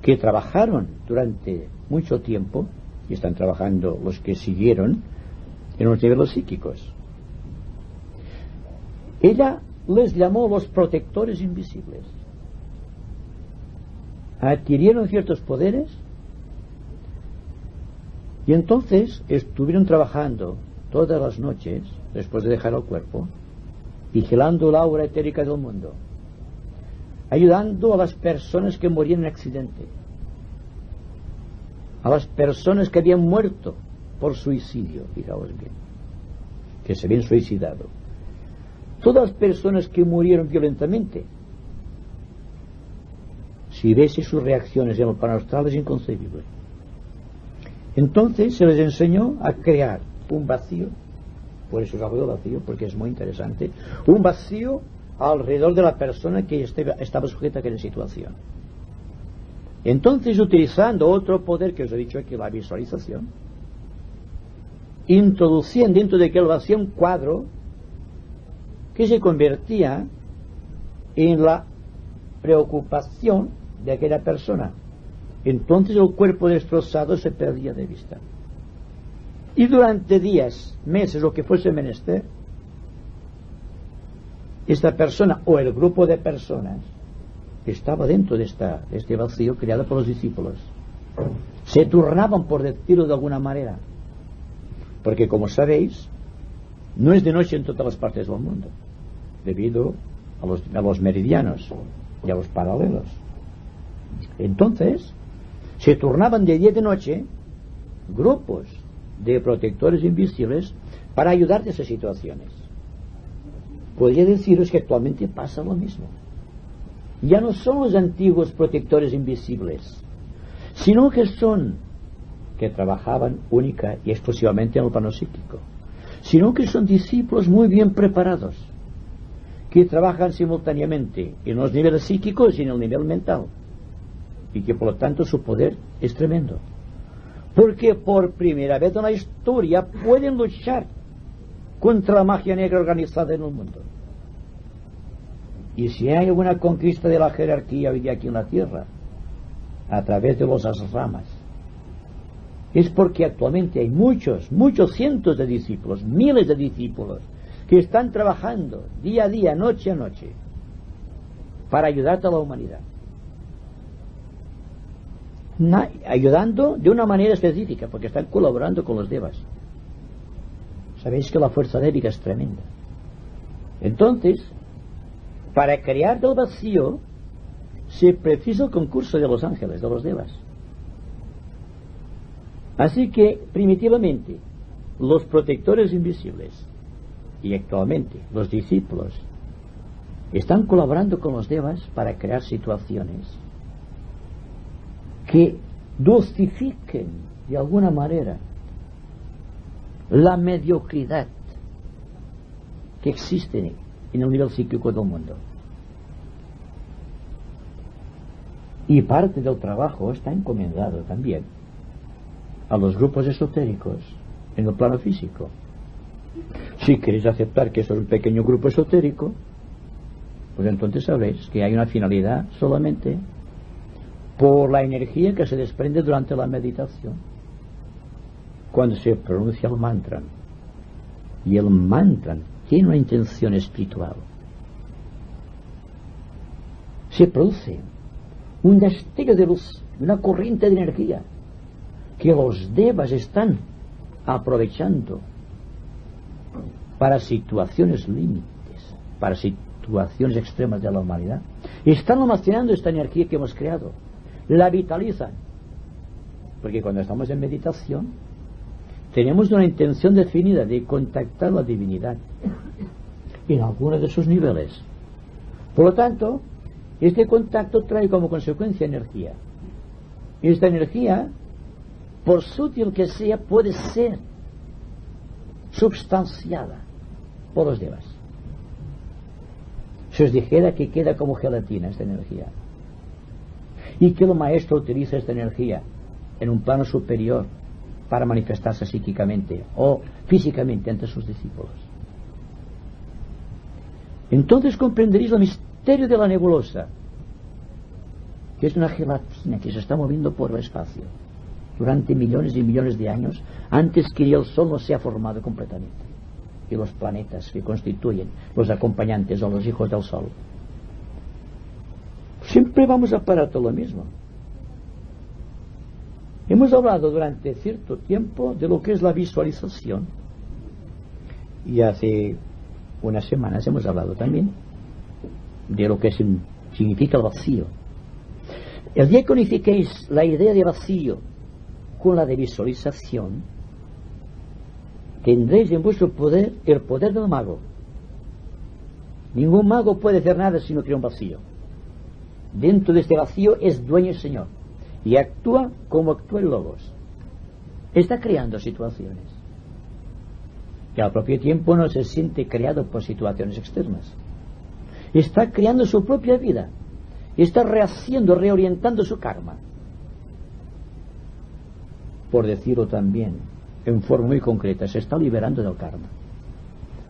que trabajaron durante mucho tiempo, y están trabajando los que siguieron en los niveles psíquicos. Ella les llamó los protectores invisibles. Adquirieron ciertos poderes y entonces estuvieron trabajando todas las noches después de dejar el cuerpo, vigilando la aura etérica del mundo, ayudando a las personas que morían en accidente, a las personas que habían muerto por suicidio, fijaos bien, que se habían suicidado, todas las personas que murieron violentamente. Si ves sus reacciones en el plano astral es inconcebible. Entonces se les enseñó a crear un vacío, por eso hablo del vacío, porque es muy interesante, un vacío alrededor de la persona que estaba sujeta a aquella situación. Entonces, utilizando otro poder que os he dicho aquí, la visualización, introducían dentro de aquel vacío un cuadro que se convertía en la preocupación de aquella persona. Entonces el cuerpo destrozado se perdía de vista. Y durante días, meses, lo que fuese menester, esta persona o el grupo de personas estaba dentro de este vacío creado por los discípulos. Se turnaban, por decirlo de alguna manera, porque como sabéis, no es de noche en todas las partes del mundo, debido a los meridianos y a los paralelos. Entonces se turnaban de día y de noche grupos de protectores invisibles para ayudar de esas situaciones. Podría deciros que actualmente pasa lo mismo. Ya no son los antiguos protectores invisibles, sino que trabajaban única y exclusivamente en el plano psíquico, sino que son discípulos muy bien preparados, que trabajan simultáneamente en los niveles psíquicos y en el nivel mental, y que por lo tanto su poder es tremendo, porque por primera vez en la historia pueden luchar contra la magia negra organizada en el mundo. Y si hay alguna conquista de la jerarquía hoy día aquí en la Tierra a través de los asramas, es porque actualmente hay muchos cientos de discípulos, miles de discípulos que están trabajando día a día, noche a noche, para ayudar a la humanidad, ayudando de una manera específica, porque están colaborando con los devas. Sabéis que la fuerza débica es tremenda. Entonces, para crear del vacío se precisa el concurso de los ángeles, de los devas. Así que primitivamente los protectores invisibles y actualmente los discípulos están colaborando con los devas para crear situaciones que dulcifiquen de alguna manera la mediocridad que existe en el nivel psíquico del mundo. Y parte del trabajo está encomendado también a los grupos esotéricos en el plano físico. Si queréis aceptar que eso es un pequeño grupo esotérico, pues entonces sabréis que hay una finalidad solamente por la energía que se desprende durante la meditación cuando se pronuncia el mantra. Y el mantra tiene una intención espiritual. Se produce un destello de luz, una corriente de energía que los devas están aprovechando para situaciones límites, para situaciones extremas de la humanidad. Están almacenando esta energía que hemos creado, la vitalizan, porque cuando estamos en meditación tenemos una intención definida de contactar la divinidad en alguno de sus niveles. Por lo tanto, este contacto trae como consecuencia energía. Esta energía por sutil que sea, puede ser substanciada por los demás. Se os dijera que queda como gelatina esta energía, y que el maestro utiliza esta energía en un plano superior para manifestarse psíquicamente o físicamente ante sus discípulos, entonces comprenderéis el misterio de la nebulosa, que es una gelatina que se está moviendo por el espacio durante millones y millones de años, antes que el Sol no se ha formado completamente, y los planetas que constituyen los acompañantes o los hijos del Sol. Siempre vamos a parar todo lo mismo. Hemos hablado durante cierto tiempo de lo que es la visualización, y hace unas semanas hemos hablado también de lo que significa el vacío. El día que unifiquéis la idea de vacío con la de visualización, tendréis en vuestro poder el poder del mago. Ningún mago puede hacer nada si no crea un vacío. Dentro de este vacío es dueño y señor, y actúa como actúa el Logos. Está creando situaciones, que al propio tiempo no se siente creado por situaciones externas. Está creando su propia vida, está rehaciendo, reorientando su karma. Por decirlo también en forma muy concreta, se está liberando del karma,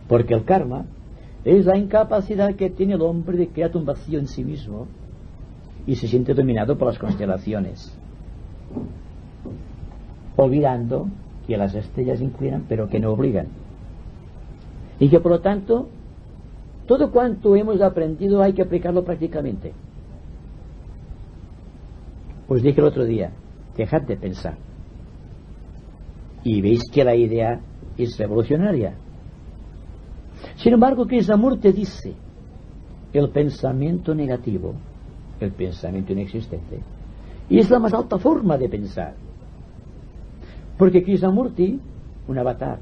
porque el karma es la incapacidad que tiene el hombre de crear un vacío en sí mismo y se siente dominado por las constelaciones, olvidando que las estrellas inclinan pero que no obligan, y que por lo tanto todo cuanto hemos aprendido hay que aplicarlo prácticamente. Os dije el otro día, dejad de pensar, y veis que la idea es revolucionaria. Sin embargo, Krishnamurti dice, el pensamiento negativo, el pensamiento inexistente, y es la más alta forma de pensar, porque Krishnamurti, un avatar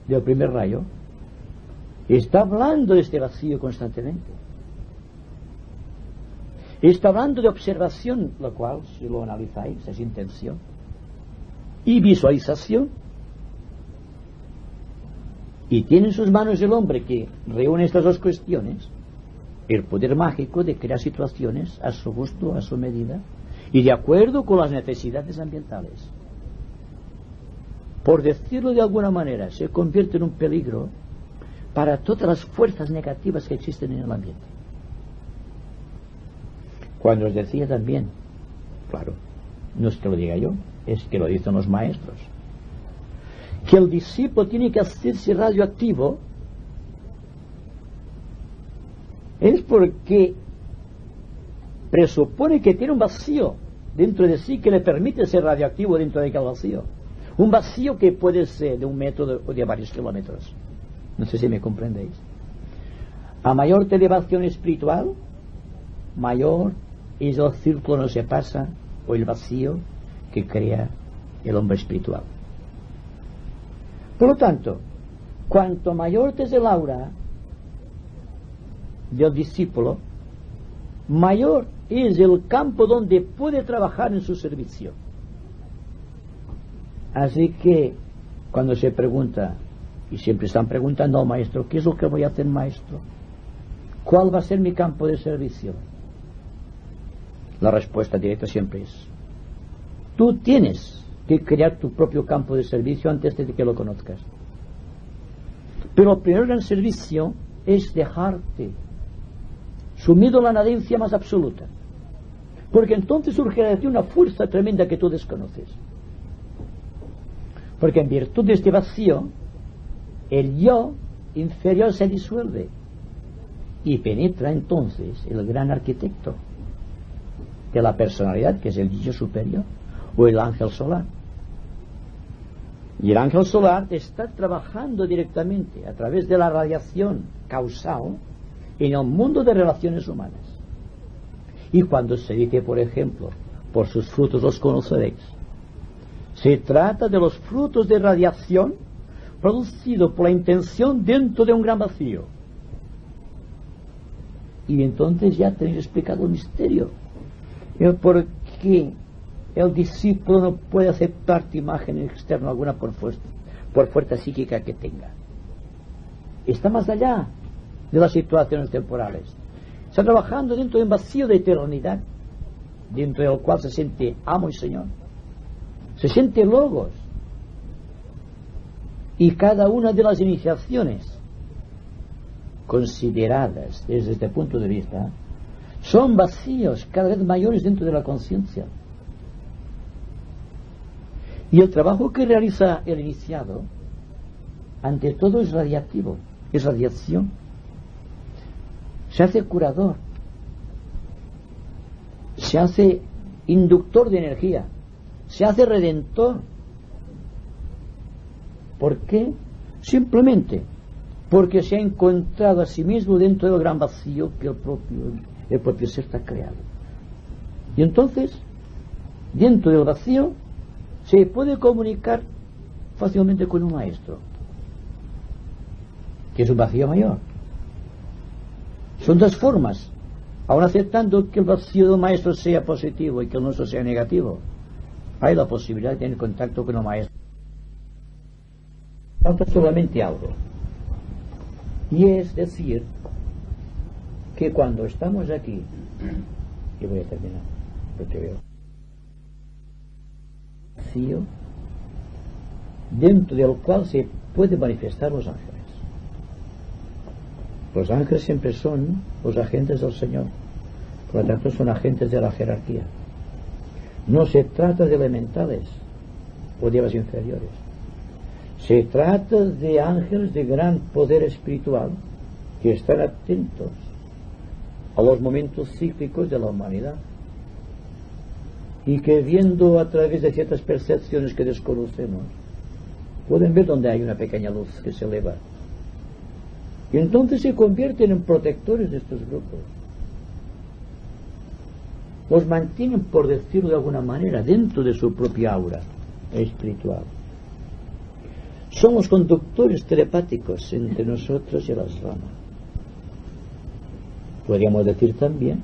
del primer rayo, está hablando de este vacío constantemente, está hablando de observación, lo cual, si lo analizáis, es intención, y visualización, y tiene en sus manos el hombre que reúne estas dos cuestiones, el poder mágico de crear situaciones a su gusto, a su medida y de acuerdo con las necesidades ambientales. Por decirlo de alguna manera, se convierte en un peligro para todas las fuerzas negativas que existen en el ambiente. Cuando os decía también, claro, no es que lo diga yo, es que lo dicen los maestros, que el discípulo tiene que hacerse radioactivo, es porque presupone que tiene un vacío dentro de sí que le permite ser radioactivo dentro de aquel vacío. Un vacío que puede ser de 1 metro o de varios kilómetros. No sé si me comprendéis. A mayor elevación espiritual, mayor es el círculo no se pasa o el vacío que crea el hombre espiritual. Por lo tanto, cuanto mayor es el aura del discípulo, mayor es el campo donde puede trabajar en su servicio. Así que cuando se pregunta, y siempre están preguntando al maestro, ¿qué es lo que voy a hacer, maestro? ¿Cuál va a ser mi campo de servicio? La respuesta directa siempre es, tú tienes que crear tu propio campo de servicio antes de que lo conozcas. Pero el primer gran servicio es dejarte sumido en la nadencia más absoluta, porque entonces surgirá de ti una fuerza tremenda que tú desconoces, porque en virtud de este vacío el yo inferior se disuelve y penetra entonces el gran arquitecto de la personalidad, que es el yo superior o el ángel solar. Y el ángel solar está trabajando directamente a través de la radiación causal en el mundo de relaciones humanas. Y cuando se dice, por ejemplo, por sus frutos los conoceréis, se trata de los frutos de radiación producidos por la intención dentro de un gran vacío. Y entonces ya tenéis explicado el misterio, el por qué el discípulo no puede aceptar imagen externa alguna por fuerza psíquica que tenga. Está más allá de las situaciones temporales. Está trabajando dentro de un vacío de eternidad, dentro del cual se siente amo y Señor. Se siente logos. Y cada una de las iniciaciones consideradas desde este punto de vista son vacíos cada vez mayores dentro de la conciencia. Y el trabajo que realiza el iniciado, ante todo, es radiativo, es radiación. Se hace curador, se hace inductor de energía, se hace redentor. ¿Por qué? Simplemente porque se ha encontrado a sí mismo dentro del gran vacío que el propio ser está creado. Y entonces, dentro del vacío, se puede comunicar fácilmente con un maestro, que es un vacío mayor. Son dos formas, aun aceptando que el vacío del maestro sea positivo y que el nuestro sea negativo. Hay la posibilidad de tener contacto con el maestro. Falta solamente algo, y es decir que cuando estamos aquí, y voy a terminar porque veo vacío dentro del cual se pueden manifestar los ángeles. Los ángeles siempre son los agentes del Señor, por lo tanto son agentes de la jerarquía. No se trata de elementales o de inferiores. Se trata de ángeles de gran poder espiritual que están atentos a los momentos cíclicos de la humanidad y que, viendo a través de ciertas percepciones que desconocemos, pueden ver donde hay una pequeña luz que se eleva, y entonces se convierten en protectores de estos grupos. Los mantienen, por decirlo de alguna manera, dentro de su propia aura espiritual. Somos conductores telepáticos entre nosotros y las ramas. Podríamos decir también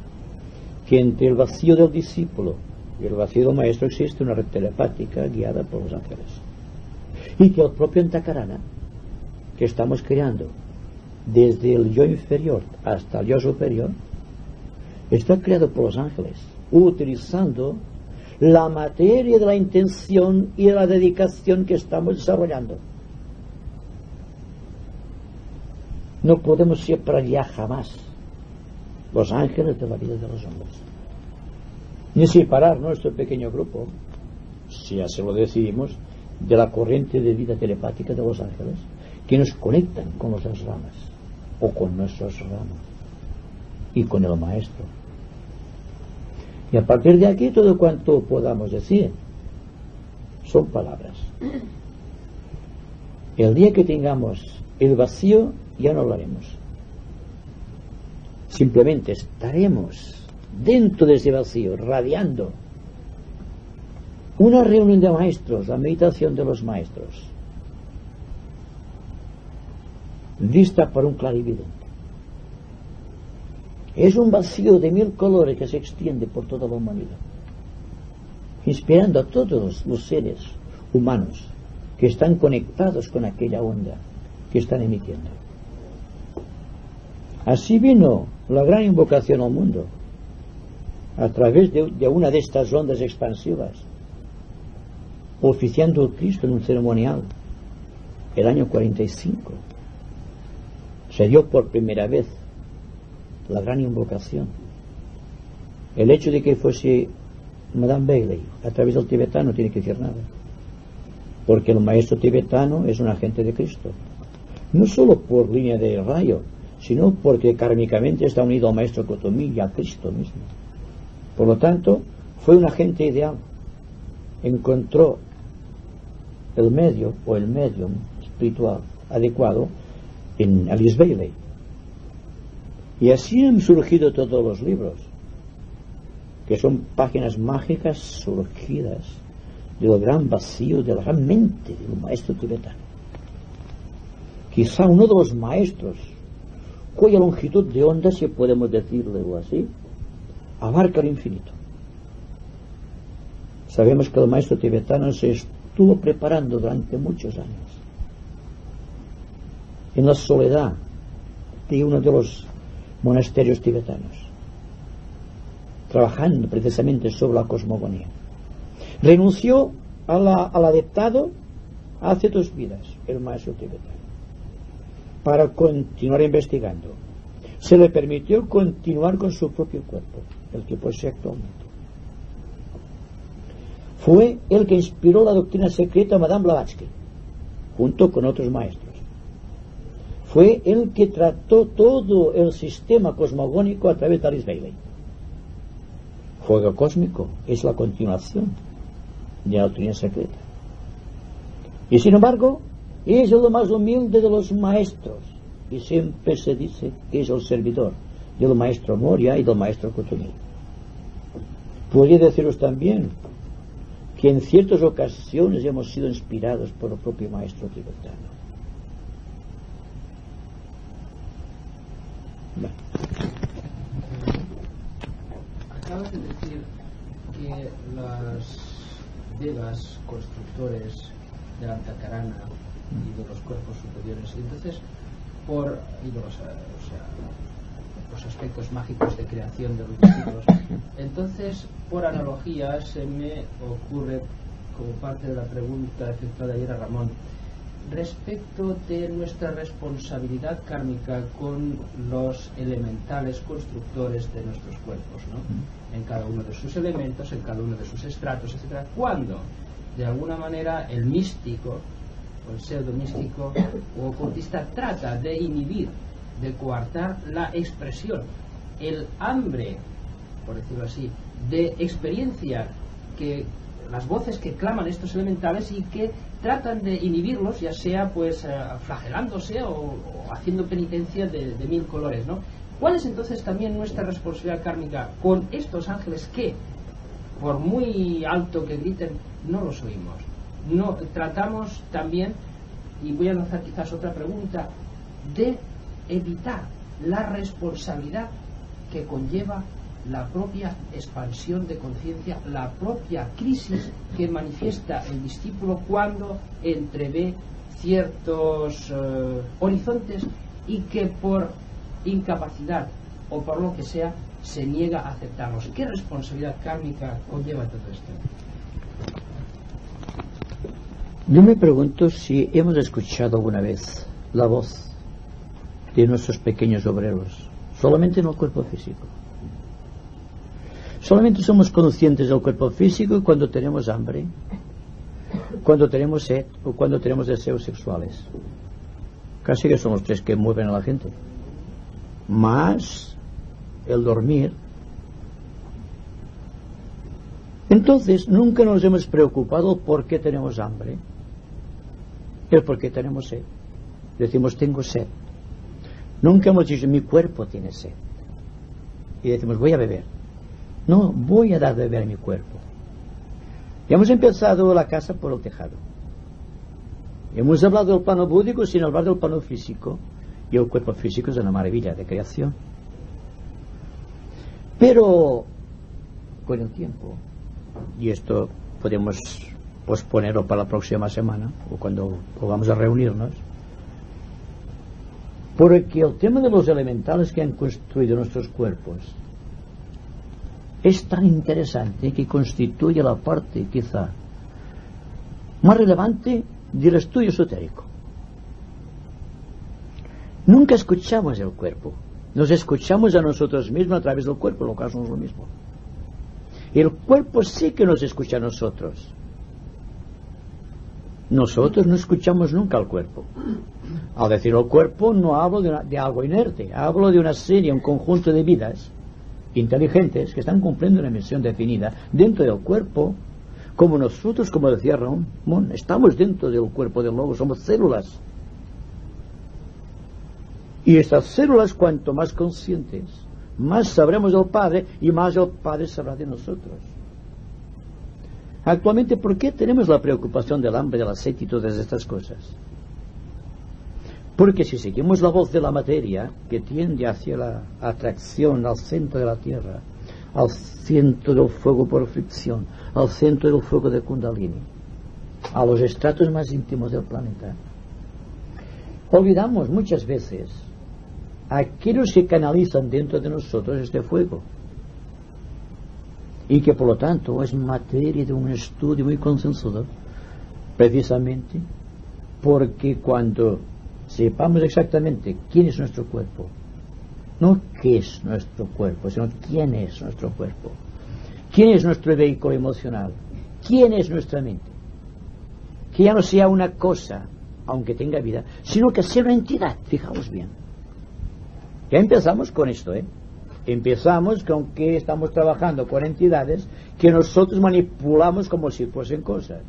que entre el vacío del discípulo y el vacío del maestro existe una red telepática guiada por los ángeles, y que el propio Antakarana que estamos creando desde el yo inferior hasta el yo superior está creado por los ángeles, utilizando la materia de la intención y de la dedicación que estamos desarrollando. No podemos separar ya jamás los ángeles de la vida de los hombres, ni separar nuestro pequeño grupo, si así lo decidimos, de la corriente de vida telepática de los ángeles que nos conectan con las ramas o con nuestros ramos y con el maestro. Y a partir de aquí todo cuanto podamos decir son palabras. El día que tengamos el vacío ya no lo haremos. Simplemente estaremos dentro de ese vacío, radiando. Una reunión de maestros, la meditación de los maestros, lista para un clarividente. Es un vacío de 1000 colores que se extiende por toda la humanidad, inspirando a todos los seres humanos que están conectados con aquella onda que están emitiendo. Así vino la gran invocación al mundo, a través de una de estas ondas expansivas, oficiando el Cristo en un ceremonial, el año 45. Se dio por primera vez la gran invocación. El hecho de que fuese Madame Bailey a través del tibetano no tiene que decir nada, porque el maestro tibetano es un agente de Cristo, no solo por línea de rayo, sino porque kármicamente está unido al maestro Kotomi y a Cristo mismo. Por lo tanto, fue un agente ideal. Encontró el medio o el medium espiritual adecuado en Alice Bailey. Y así han surgido todos los libros, que son páginas mágicas surgidas del gran vacío de la gran mente del maestro tibetano. Quizá uno de los maestros cuya longitud de onda, si podemos decirlo así, abarca el infinito. Sabemos que el maestro tibetano se estuvo preparando durante muchos años en la soledad de uno de los monasterios tibetanos, trabajando precisamente sobre la cosmogonía. Renunció al adeptado hace 2 vidas, el maestro tibetano, para continuar investigando. Se le permitió continuar con su propio cuerpo, el que posee actualmente. Fue el que inspiró la doctrina secreta a Madame Blavatsky, junto con otros maestros. Fue el que trató todo el sistema cosmogónico a través de Alice Bailey. Fuego cósmico es la continuación de la doctrina secreta. Y sin embargo, es el más humilde de los maestros, y siempre se dice que es el servidor del maestro Moria y del maestro Kuthumi. Podría deciros también que en ciertas ocasiones hemos sido inspirados por el propio maestro tibetano. Bueno. Acabas de decir que las devas constructores de la Antakarana y de los cuerpos superiores, y entonces los aspectos mágicos de creación de los discípulos, entonces por analogía se me ocurre, como parte de la pregunta efectuada ayer a Ramón, respecto de nuestra responsabilidad kármica con los elementales constructores de nuestros cuerpos, ¿no? En cada uno de sus elementos, en cada uno de sus estratos, etc. Cuando de alguna manera el místico o el pseudo místico o ocultista trata de inhibir, de coartar la expresión, el hambre, por decirlo así, de experiencia, que las voces que claman estos elementales y que tratan de inhibirlos, ya sea pues flagelándose o haciendo penitencia de 1000 colores, ¿no? ¿Cuál es entonces también nuestra responsabilidad kármica con estos ángeles que, por muy alto que griten, no los oímos? No tratamos también, y voy a lanzar quizás otra pregunta, de evitar la responsabilidad que conlleva la propia expansión de conciencia, la propia crisis que manifiesta el discípulo cuando entrevé ciertos horizontes y que por incapacidad o por lo que sea se niega a aceptarlos. ¿Qué responsabilidad kármica conlleva todo esto? Yo me pregunto si hemos escuchado alguna vez la voz de nuestros pequeños obreros solamente en el cuerpo físico. Solamente somos conscientes del cuerpo físico cuando tenemos hambre, cuando tenemos sed o cuando tenemos deseos sexuales. Casi que son los 3 que mueven a la gente. Más el dormir. Entonces, nunca nos hemos preocupado por qué tenemos hambre, el por qué tenemos sed. Decimos, tengo sed. Nunca hemos dicho, mi cuerpo tiene sed. Y decimos, voy a beber. No, voy a dar de beber a mi cuerpo. Y hemos empezado la casa por el tejado. Hemos hablado del plano búdico sin hablar del plano físico. Y el cuerpo físico es una maravilla de creación. Pero, con el tiempo, y esto podemos posponerlo para la próxima semana, o cuando vamos a reunirnos, porque el tema de los elementales que han construido nuestros cuerpos es tan interesante que constituye la parte quizá más relevante del estudio esotérico. Nunca escuchamos el cuerpo, nos escuchamos a nosotros mismos a través del cuerpo, lo cual no es lo mismo. El cuerpo sí que nos escucha a nosotros. Nosotros no escuchamos nunca al cuerpo. Al decir el cuerpo no hablo de algo inerte, hablo de una serie, un conjunto de vidas inteligentes que están cumpliendo una misión definida dentro del cuerpo, como nosotros, como decía Ramón, estamos dentro del cuerpo del lobo, somos células. Y estas células, cuanto más conscientes, más sabremos del Padre y más el Padre sabrá de nosotros. Actualmente, ¿por qué tenemos la preocupación del hambre, de la sed y todas estas cosas? Porque si seguimos la voz de la materia, que tiende hacia la atracción al centro de la Tierra, al centro del fuego por fricción, al centro del fuego de Kundalini, a los estratos más íntimos del planeta. Olvidamos muchas veces a aquellos que canalizan dentro de nosotros este fuego, y que por lo tanto es materia de un estudio muy consensuado, precisamente porque cuando sepamos exactamente quién es nuestro cuerpo, no qué es nuestro cuerpo, sino quién es nuestro cuerpo, quién es nuestro vehículo emocional, quién es nuestra mente, que ya no sea una cosa, aunque tenga vida, sino que sea una entidad. Fijaos bien, ya empezamos con esto, empezamos con que estamos trabajando con entidades que nosotros manipulamos como si fuesen cosas.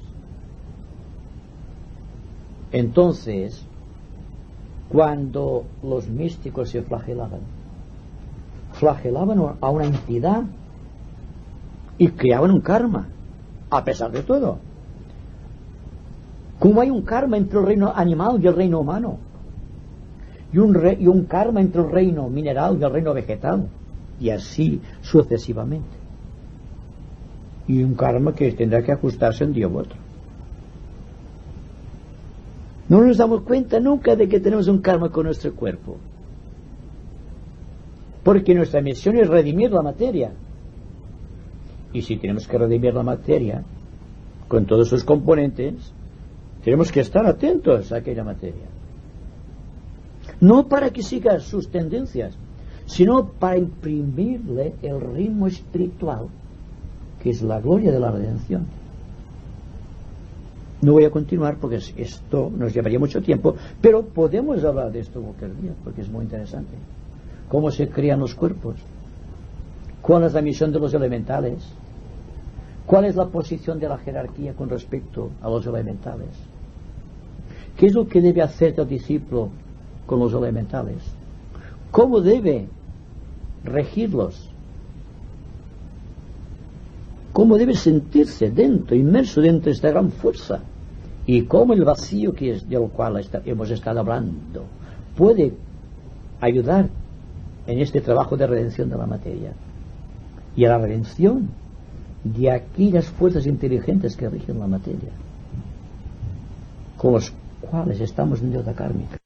Entonces, cuando los místicos se flagelaban a una entidad y creaban un karma, a pesar de todo. Como hay un karma entre el reino animal y el reino humano, y un karma entre el reino mineral y el reino vegetal, y así sucesivamente, y un karma que tendrá que ajustarse un día u otro. No nos damos cuenta nunca de que tenemos un karma con nuestro cuerpo, porque nuestra misión es redimir la materia, y si tenemos que redimir la materia con todos sus componentes, tenemos que estar atentos a aquella materia, no para que siga sus tendencias, sino para imprimirle el ritmo espiritual, que es la gloria de la redención. No voy a continuar porque esto nos llevaría mucho tiempo, pero podemos hablar de esto cualquier día, porque es muy interesante. Cómo se crean los cuerpos, cuál es la misión de los elementales, cuál es la posición de la jerarquía con respecto a los elementales, qué es lo que debe hacer el discípulo con los elementales, cómo debe regirlos, cómo debe sentirse dentro, inmerso dentro de esta gran fuerza, y cómo el vacío que es del cual hemos estado hablando puede ayudar en este trabajo de redención de la materia y a la redención de aquellas fuerzas inteligentes que rigen la materia, con los cuales estamos en deuda kármica.